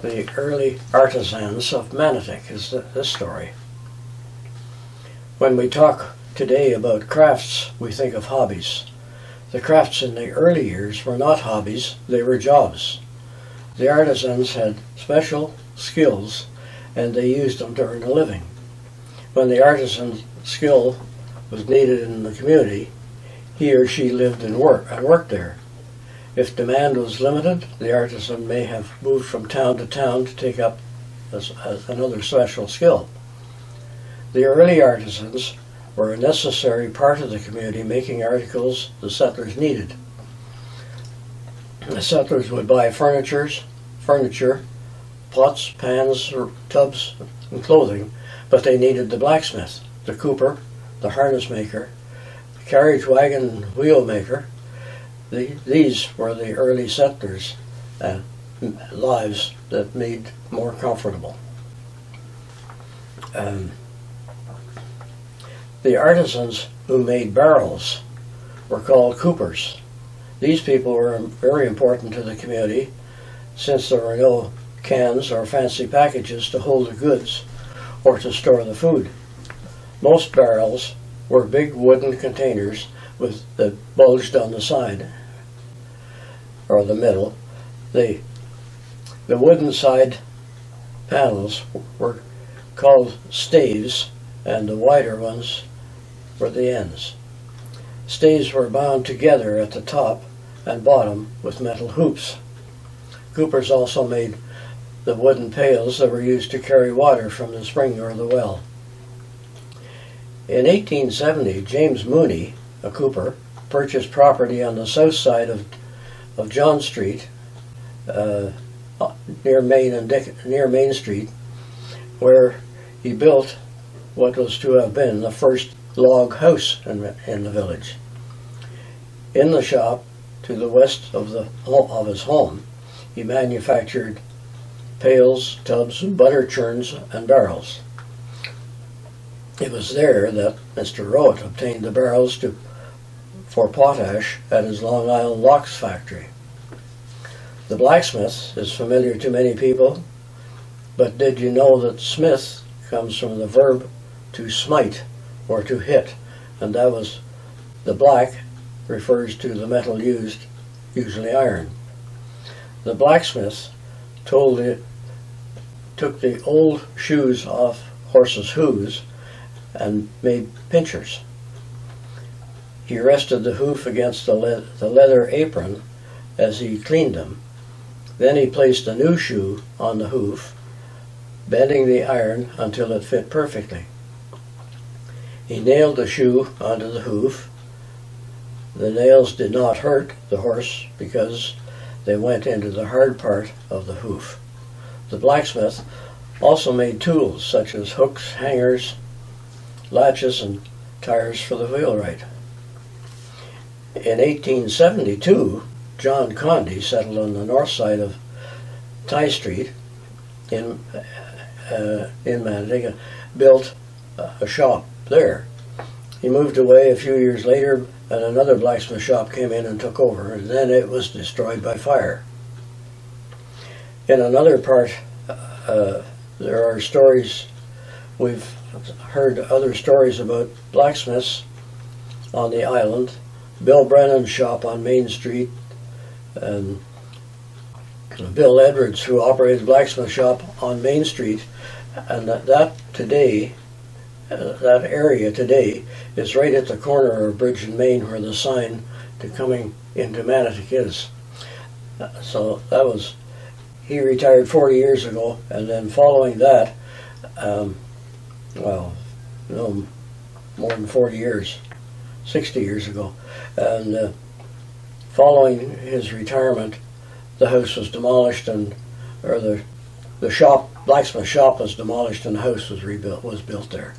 The early artisans of Manotick is this story. When we talk today about crafts, we think of hobbies. The crafts in the early years were not hobbies, they were jobs. The artisans had special skills and they used them to earn a living. When the artisan's skill was needed in the community, he or she lived and worked there. If demand was limited, the artisan may have moved from town to town to take up another special skill. The early artisans were a necessary part of the community, making articles the settlers needed. The settlers would buy furniture, pots, pans, tubs, and clothing, but they needed the blacksmith, the cooper, the harness maker, the carriage wagon and wheel maker. These were the early settlers' lives that made more comfortable. The artisans who made barrels were called coopers. These people were very important to the community since there were no cans or fancy packages to hold the goods or to store the food. Most barrels were big wooden containers that bulged on the side or the middle. The wooden side panels were called staves, and the wider ones were the ends. Staves were bound together at the top and bottom with metal hoops. Coopers also made the wooden pails that were used to carry water from the spring or the well. In 1870, James Mooney, a cooper, purchased property on the south side of John Street, near Main Street, where he built what was to have been the first log house in the village. In the shop to the west of his home, he manufactured pails, tubs, butter churns, and barrels. It was there that Mr. Rowett obtained the barrels for potash at his Long Island locks factory. The blacksmith is familiar to many people, but did you know that smith comes from the verb to smite or to hit, and that was the black refers to the metal used, usually iron. The blacksmith took the old shoes off horses' hooves and made pinchers. He rested the hoof against the leather apron as he cleaned them. Then he placed a new shoe on the hoof, bending the iron until it fit perfectly. He nailed the shoe onto the hoof. The nails did not hurt the horse because they went into the hard part of the hoof. The blacksmith also made tools such as hooks, hangers, latches, and tires for the wheelwright. In 1872, John Condy settled on the north side of Ty Street in Manotick, built a shop there. He moved away a few years later, and another blacksmith shop came in and took over, and then it was destroyed by fire. In another part, there are stories, we've heard other stories about blacksmiths on the island. Bill Brennan's shop on Main Street, and Bill Edwards, who operated a blacksmith shop on Main Street, and that area today is right at the corner of Bridge and Main where the sign to coming into Manotick is. So that was, he retired 40 years ago, and then following that, more than 40 years, 60 years ago, and following his retirement, the house was demolished, the blacksmith shop was demolished, and the house was built there.